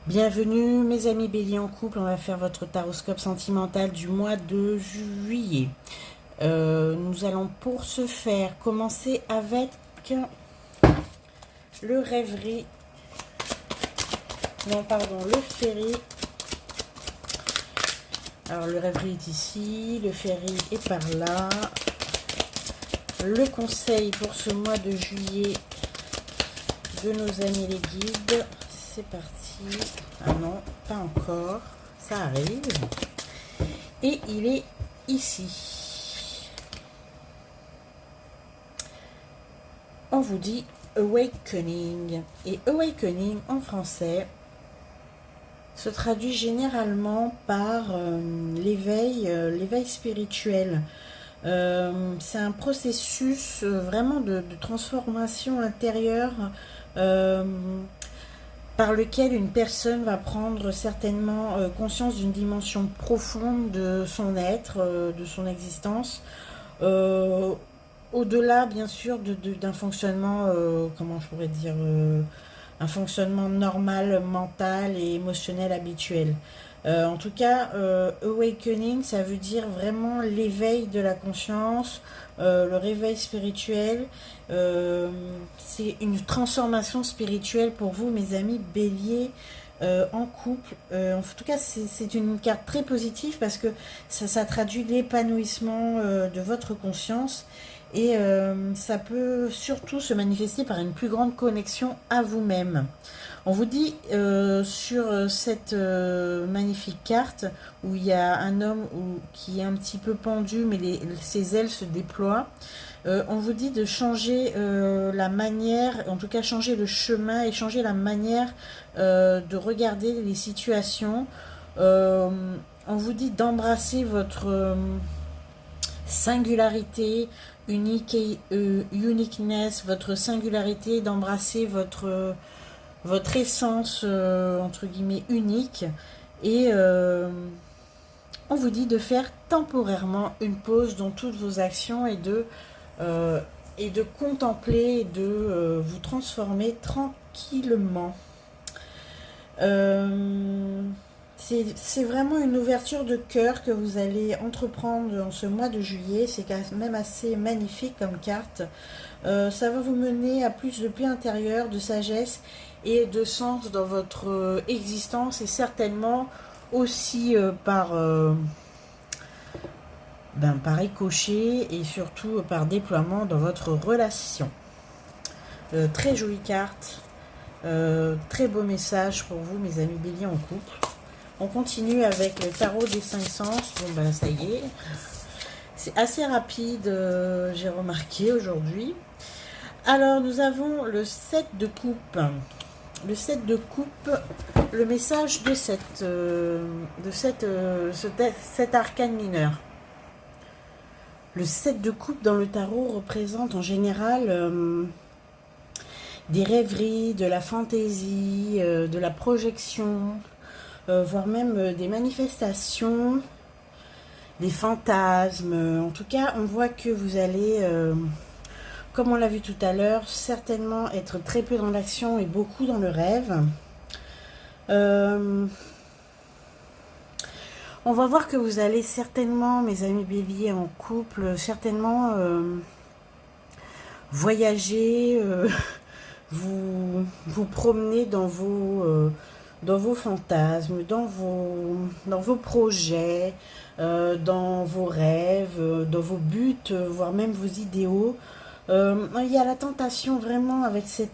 Bienvenue mes amis Bélier en couple, on va faire votre taroscope sentimental du mois de juillet. Nous allons pour ce faire commencer avec le rêverie, non pardon, le ferry. Alors le rêverie est ici, le ferry est par là. Le conseil pour ce mois de juillet de nos amis les guides, c'est parti. Ah non, pas encore, ça arrive. Et il est ici. On vous dit awakening. Et awakening en français se traduit généralement par l'éveil spirituel. C'est un processus vraiment de transformation intérieure par lequel une personne va prendre certainement conscience d'une dimension profonde de son être, de son existence, au-delà bien sûr d'un fonctionnement, comment je pourrais dire, un fonctionnement normal, mental et émotionnel habituel. En tout cas, awakening, ça veut dire vraiment l'éveil de la conscience, le réveil spirituel. C'est une transformation spirituelle pour vous, mes amis béliers en couple. En tout cas, c'est une carte très positive parce que ça traduit l'épanouissement de votre conscience. Et ça peut surtout se manifester par une plus grande connexion à vous-même. On vous dit sur cette magnifique carte où il y a un homme qui est un petit peu pendu mais ses ailes se déploient. On vous dit de changer la manière, en tout cas changer le chemin et changer la manière de regarder les situations. On vous dit d'embrasser votre singularité, uniqueness, votre singularité, d'embrasser votre essence entre guillemets unique et on vous dit de faire temporairement une pause dans toutes vos actions et de contempler et de vous transformer tranquillement. C'est vraiment une ouverture de cœur que vous allez entreprendre en ce mois de juillet. C'est quand même assez magnifique comme carte. Ça va vous mener à plus de paix intérieure, de sagesse et de sens dans votre existence et certainement aussi par ricochet et surtout par déploiement dans votre relation. Très jolie carte, très beau message pour vous mes amis béliers en couple. On continue avec le tarot des 5 sens. Bon ben ça y est, c'est assez rapide, j'ai remarqué aujourd'hui. Alors nous avons le 7 de coupe. Le 7 de coupe, le message de cet arcane mineur. Le 7 de coupe dans le tarot représente en général des rêveries, de la fantaisie, de la projection, voire même des manifestations, des fantasmes. En tout cas, on voit que vous allez, comme on l'a vu tout à l'heure, certainement être très peu dans l'action et beaucoup dans le rêve. On va voir que vous allez certainement, mes amis béliers en couple, certainement voyager, vous promener dans vos fantasmes, dans vos projets, dans vos rêves, dans vos buts, voire même vos idéaux. Il y a la tentation vraiment avec ce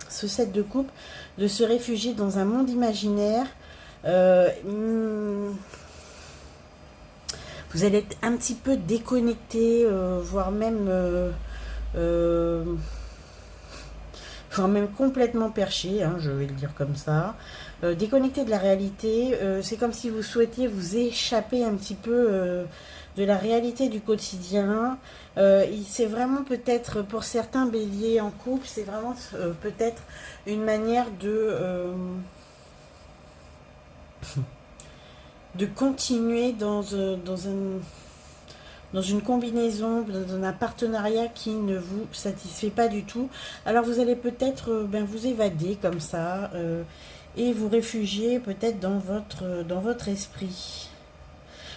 set de coupe de se réfugier dans un monde imaginaire. Vous allez être un petit peu déconnecté, voire même complètement perché, hein, je vais le dire comme ça, déconnecté de la réalité. C'est comme si vous souhaitiez vous échapper un petit peu de la réalité du quotidien. C'est vraiment peut-être pour certains béliers en couple, c'est vraiment peut-être une manière de continuer dans une combinaison, dans un partenariat qui ne vous satisfait pas du tout. Alors vous allez peut-être vous évader comme ça et vous réfugier peut-être dans votre esprit.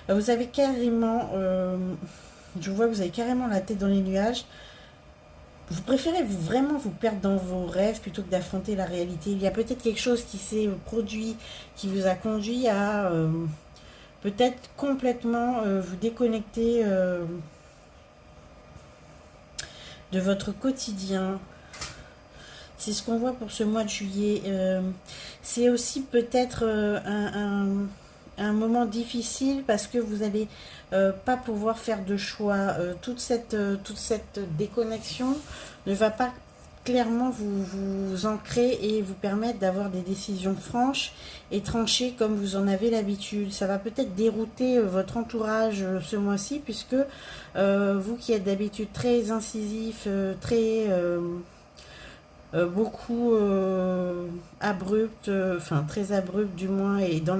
Vous avez carrément, je vois que vous avez carrément la tête dans les nuages. Vous préférez vraiment vous perdre dans vos rêves plutôt que d'affronter la réalité. Il y a peut-être quelque chose qui s'est produit, qui vous a conduit à peut-être complètement vous déconnecter de votre quotidien. C'est ce qu'on voit pour ce mois de juillet. C'est aussi peut-être un moment difficile parce que vous n'allez pas pouvoir faire de choix. Toute cette déconnexion ne va pas clairement vous ancrer et vous permettre d'avoir des décisions franches et tranchées comme vous en avez l'habitude. Ça va peut-être dérouter votre entourage ce mois-ci puisque vous qui êtes d'habitude très incisif, très... beaucoup abrupt, enfin très abrupt du moins, et dans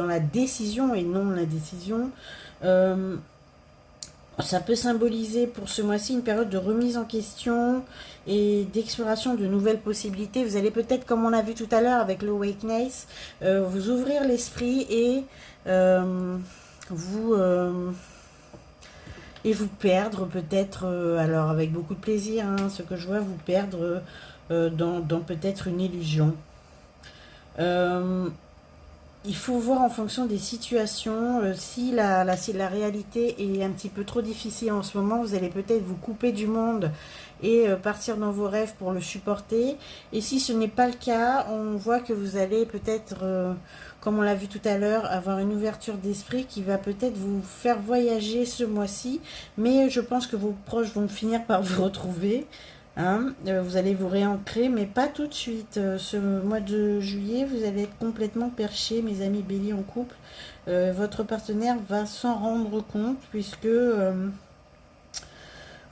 la décision et non la décision. Ça peut symboliser pour ce mois-ci une période de remise en question et d'exploration de nouvelles possibilités. Vous allez peut-être, comme on l'a vu tout à l'heure avec le Awakeness, vous ouvrir l'esprit et vous... et vous perdre peut-être, alors avec beaucoup de plaisir, hein, ce que je vois, vous perdre dans peut-être une illusion. Il faut voir en fonction des situations. Si la réalité est un petit peu trop difficile en ce moment, vous allez peut-être vous couper du monde et partir dans vos rêves pour le supporter. Et si ce n'est pas le cas, on voit que vous allez peut-être, comme on l'a vu tout à l'heure, avoir une ouverture d'esprit qui va peut-être vous faire voyager ce mois-ci. Mais je pense que vos proches vont finir par vous retrouver. Hein, vous allez vous réancrer, mais pas tout de suite. Ce mois de juillet, vous allez être complètement perché, mes amis Bélier en couple. Votre partenaire va s'en rendre compte puisque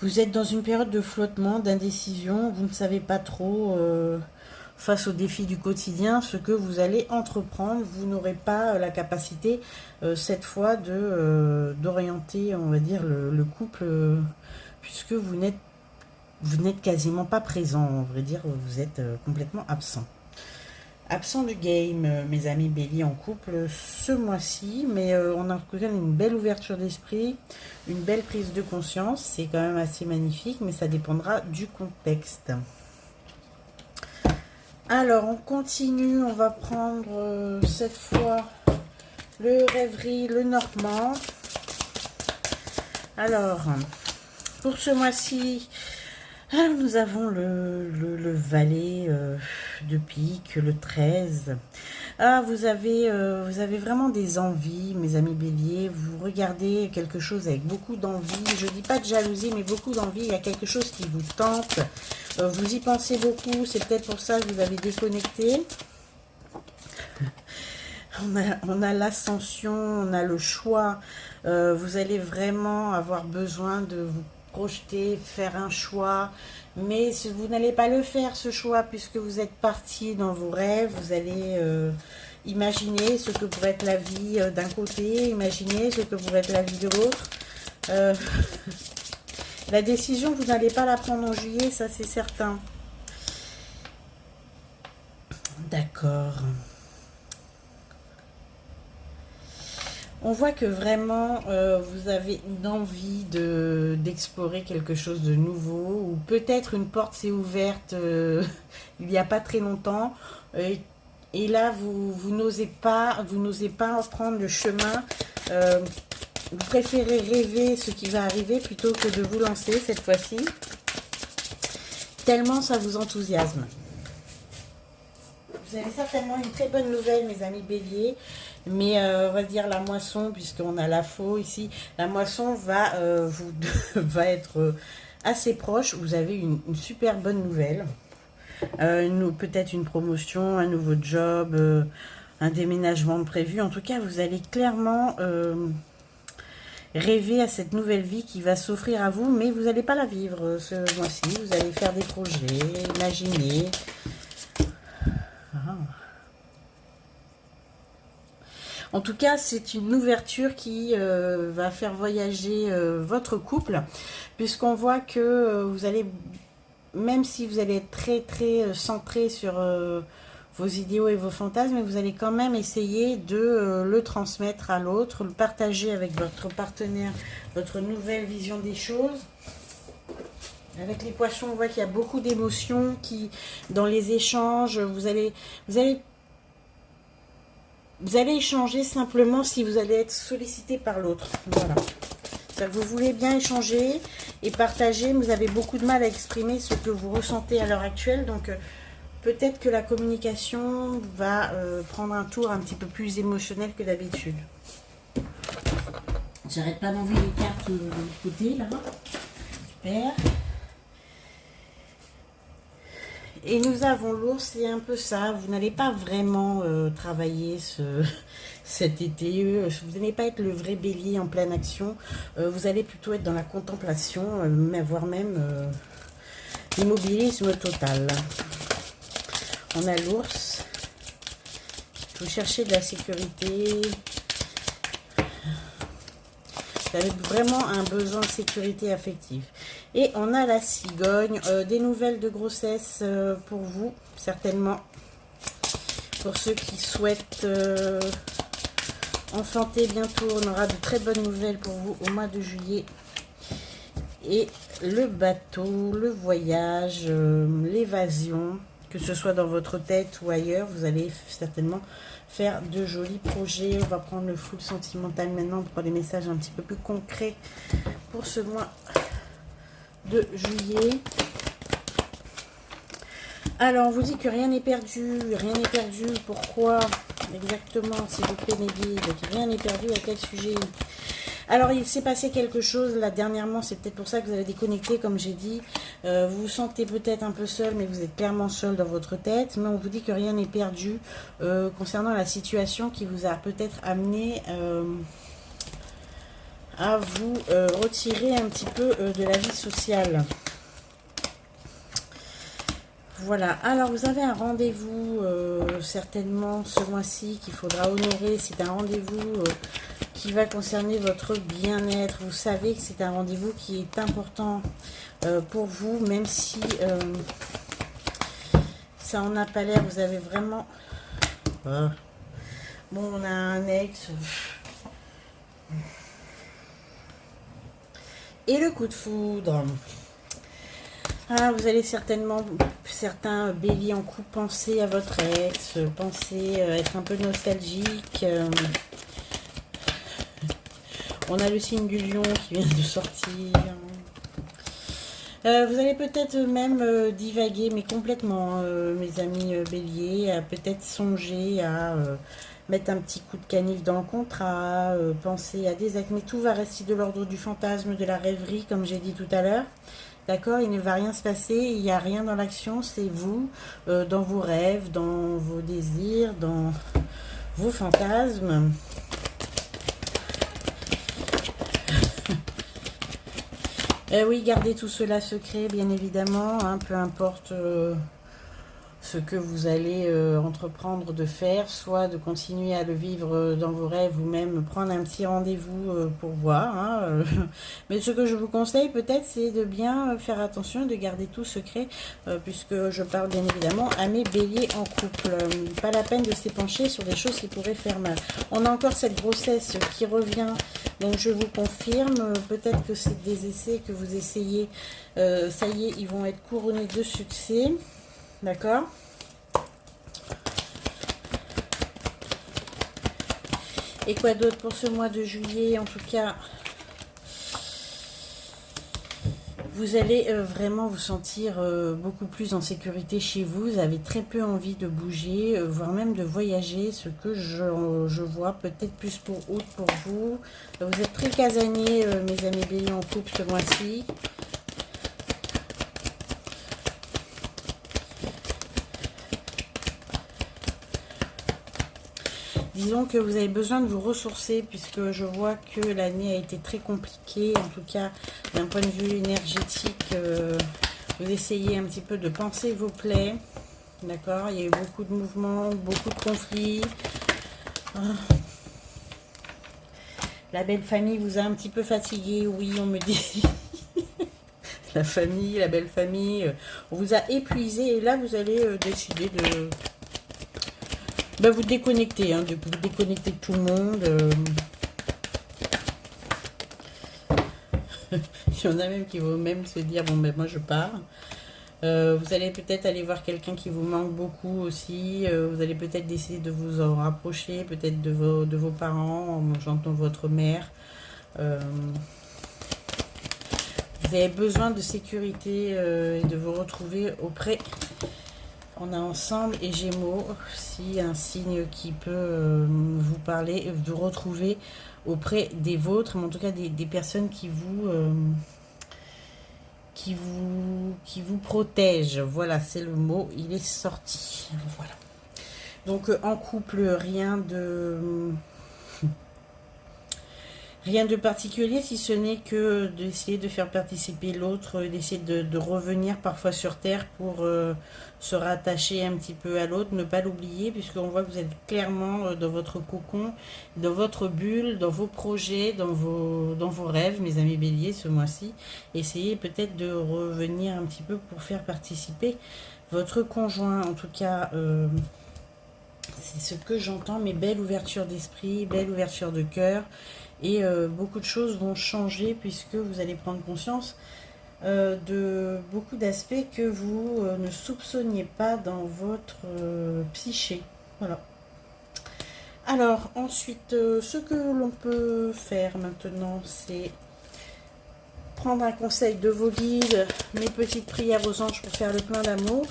vous êtes dans une période de flottement, d'indécision. Vous ne savez pas trop, face aux défis du quotidien, ce que vous allez entreprendre. Vous n'aurez pas la capacité, cette fois, d'orienter, on va dire, le couple, puisque vous n'êtes quasiment pas présent, on vrai dire, vous êtes complètement absent. Absent du game, mes amis Bélier en couple, ce mois-ci, mais on a quand même une belle ouverture d'esprit, une belle prise de conscience, c'est quand même assez magnifique, mais ça dépendra du contexte. Alors, on continue, on va prendre cette fois le rêverie, le normand. Alors, pour ce mois-ci, alors, nous avons le valet de pique, le 13. Ah, vous avez vraiment des envies, mes amis béliers. Vous regardez quelque chose avec beaucoup d'envie. Je ne dis pas de jalousie, mais beaucoup d'envie. Il y a quelque chose qui vous tente. Vous y pensez beaucoup. C'est peut-être pour ça que vous avez déconnecté. On a l'ascension, on a le choix. Vous allez vraiment avoir besoin de vous projeter, faire un choix, mais vous n'allez pas le faire ce choix puisque vous êtes parti dans vos rêves. Vous allez imaginer ce que pourrait être la vie d'un côté, imaginer ce que pourrait être la vie de l'autre. La décision, vous n'allez pas la prendre en juillet, ça c'est certain. D'accord. On voit que vraiment, vous avez une envie d'explorer quelque chose de nouveau, ou peut-être une porte s'est ouverte il n'y a pas très longtemps, et là, vous n'osez pas prendre le chemin. Vous préférez rêver ce qui va arriver plutôt que de vous lancer cette fois-ci, tellement ça vous enthousiasme. Vous avez certainement une très bonne nouvelle, mes amis béliers, mais on va dire la moisson, puisqu'on a la faux ici, la moisson va, va être assez proche. Vous avez une super bonne nouvelle, peut-être une promotion, un nouveau job, un déménagement prévu. En tout cas, vous allez clairement rêver à cette nouvelle vie qui va s'offrir à vous, mais vous n'allez pas la vivre ce mois-ci. Vous allez faire des projets, imaginer. En tout cas, c'est une ouverture qui va faire voyager votre couple, puisqu'on voit que vous allez, même si vous allez être très très centré sur vos idéaux et vos fantasmes, et vous allez quand même essayer de le transmettre à l'autre, le partager avec votre partenaire, votre nouvelle vision des choses. Avec les poissons, on voit qu'il y a beaucoup d'émotions qui, dans les échanges, vous allez échanger simplement si vous allez être sollicité par l'autre. Voilà. Vous voulez bien échanger et partager, mais vous avez beaucoup de mal à exprimer ce que vous ressentez à l'heure actuelle. Donc, peut-être que la communication va prendre un tour un petit peu plus émotionnel que d'habitude. J'arrête pas d'enlever les cartes de l'autre côté, là. Super. Et nous avons l'ours, c'est un peu ça. Vous n'allez pas vraiment travailler cet été. Vous n'allez pas être le vrai bélier en pleine action. Vous allez plutôt être dans la contemplation, voire même l'immobilisme total. On a l'ours. Vous cherchez de la sécurité. Vous avez vraiment un besoin de sécurité affective. Et on a la cigogne, des nouvelles de grossesse pour vous, certainement. Pour ceux qui souhaitent enfanter bientôt, on aura de très bonnes nouvelles pour vous au mois de juillet. Et le bateau, le voyage, l'évasion, que ce soit dans votre tête ou ailleurs, vous allez certainement faire de jolis projets. On va prendre le full sentimental maintenant pour des messages un petit peu plus concrets pour ce mois de juillet. Alors, on vous dit que rien n'est perdu. Rien n'est perdu. Pourquoi exactement, s'il vous plaît, mes guides? Rien n'est perdu. À quel sujet? Alors, il s'est passé quelque chose là dernièrement. C'est peut-être pour ça que vous avez déconnecté, comme j'ai dit. Vous vous sentez peut-être un peu seul, mais vous êtes clairement seul dans votre tête. Mais on vous dit que rien n'est perdu concernant la situation qui vous a peut-être amené à vous retirer un petit peu de la vie sociale. Voilà, alors vous avez un rendez-vous certainement ce mois-ci qu'il faudra honorer. C'est un rendez-vous qui va concerner votre bien-être. Vous savez que c'est un rendez-vous qui est important pour vous, même si ça en a pas l'air. Vous avez vraiment... Bon, on a un ex... Et le coup de foudre. Ah, vous allez certainement, certains béliers en couple, penser à votre ex, penser être un peu nostalgique. On a le signe du lion qui vient de sortir. Vous allez peut-être même divaguer, mais complètement, mes amis béliers, à peut-être songer à... mettre un petit coup de canif dans le contrat, penser à des actes, mais tout va rester de l'ordre du fantasme, de la rêverie, comme j'ai dit tout à l'heure. D'accord? Il ne va rien se passer, il n'y a rien dans l'action, c'est vous, dans vos rêves, dans vos désirs, dans vos fantasmes. Oui, gardez tout cela secret, bien évidemment, hein, peu importe... ce que vous allez entreprendre de faire, soit de continuer à le vivre dans vos rêves ou même prendre un petit rendez-vous pour voir. Hein, mais ce que je vous conseille peut-être, c'est de bien faire attention, de garder tout secret, puisque je parle bien évidemment à mes béliers en couple. Pas la peine de s'épancher sur des choses qui pourraient faire mal. On a encore cette grossesse qui revient, donc je vous confirme, peut-être que c'est des essais que vous essayez, ça y est, ils vont être couronnés de succès. D'accord? Et quoi d'autre pour ce mois de juillet? En tout cas, vous allez vraiment vous sentir beaucoup plus en sécurité chez vous. Vous avez très peu envie de bouger, voire même de voyager, ce que je vois peut-être plus pour août pour vous. Vous êtes très casaniers, mes amis béliers en couple ce mois-ci. Disons que vous avez besoin de vous ressourcer puisque je vois que l'année a été très compliquée. En tout cas, d'un point de vue énergétique, vous essayez un petit peu de panser vos plaies. D'accord? Il y a eu beaucoup de mouvements, beaucoup de conflits. La belle famille vous a un petit peu fatigué. Oui, on me dit. La famille, la belle famille, on vous a épuisé. Et là, vous allez décider de... Ben, vous déconnectez, hein, vous déconnectez de tout le monde. Il y en a même qui vont même se dire, bon ben moi je pars. Vous allez peut-être aller voir quelqu'un qui vous manque beaucoup aussi. Vous allez peut-être essayer de vous en rapprocher, peut-être de vos parents, j'entends votre mère. Vous avez besoin de sécurité et de vous retrouver auprès. On a ensemble et Gémeaux, si un signe qui peut vous parler, de retrouver auprès des vôtres, mais en tout cas des personnes qui vous protègent. Voilà, c'est le mot, il est sorti. Voilà. Donc en couple, rien de particulier, si ce n'est que d'essayer de faire participer l'autre, d'essayer de revenir parfois sur Terre pour se rattacher un petit peu à l'autre, ne pas l'oublier, puisqu'on voit que vous êtes clairement dans votre cocon, dans votre bulle, dans vos projets, dans vos rêves, mes amis béliers, ce mois-ci. Essayez peut-être de revenir un petit peu pour faire participer votre conjoint. En tout cas, c'est ce que j'entends, mais belle ouverture d'esprit, belle ouverture de cœur. Et beaucoup de choses vont changer puisque vous allez prendre conscience de beaucoup d'aspects que vous ne soupçonniez pas dans votre psyché. Voilà. Alors, ensuite, ce que l'on peut faire maintenant, c'est prendre un conseil de vos guides, mes petites prières aux anges pour faire le plein d'amour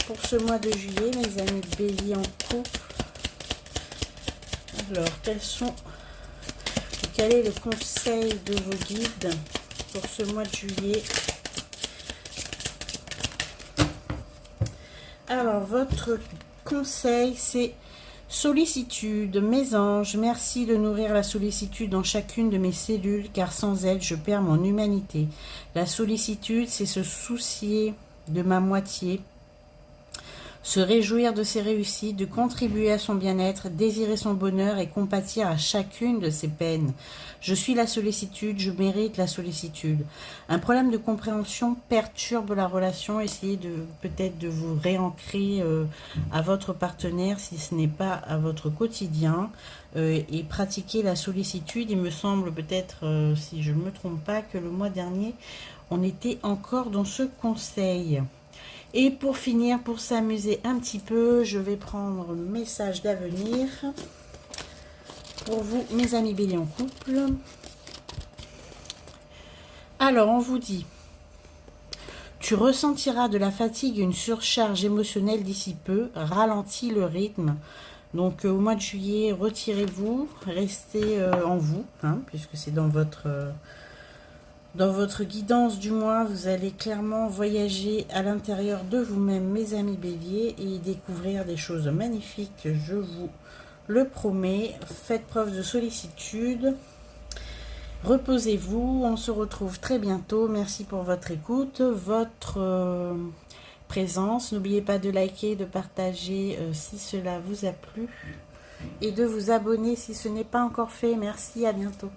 pour ce mois de juillet, mes amis béliers en couple. Alors, quel est le conseil de vos guides pour ce mois de juillet? Alors, votre conseil, c'est sollicitude. Mes anges, merci de nourrir la sollicitude en chacune de mes cellules, car sans elle, je perds mon humanité. La sollicitude, c'est se soucier de ma moitié, se réjouir de ses réussites, de contribuer à son bien-être, désirer son bonheur et compatir à chacune de ses peines. Je suis la sollicitude, je mérite la sollicitude. Un problème de compréhension perturbe la relation. Essayez peut-être de vous réancrer à votre partenaire si ce n'est pas à votre quotidien et pratiquer la sollicitude. Il me semble peut-être, si je ne me trompe pas, que le mois dernier, on était encore dans ce conseil. Et pour finir, pour s'amuser un petit peu, je vais prendre le message d'avenir pour vous, mes amis béliers en couple. Alors, on vous dit, tu ressentiras de la fatigue et une surcharge émotionnelle d'ici peu, ralentis le rythme. Donc, au mois de juillet, retirez-vous, restez en vous, hein, puisque c'est dans votre guidance du mois, vous allez clairement voyager à l'intérieur de vous-même, mes amis béliers, et découvrir des choses magnifiques, je vous le promets. Faites preuve de sollicitude. Reposez-vous, on se retrouve très bientôt. Merci pour votre écoute, votre présence. N'oubliez pas de liker, de partager si cela vous a plu, et de vous abonner si ce n'est pas encore fait. Merci, à bientôt.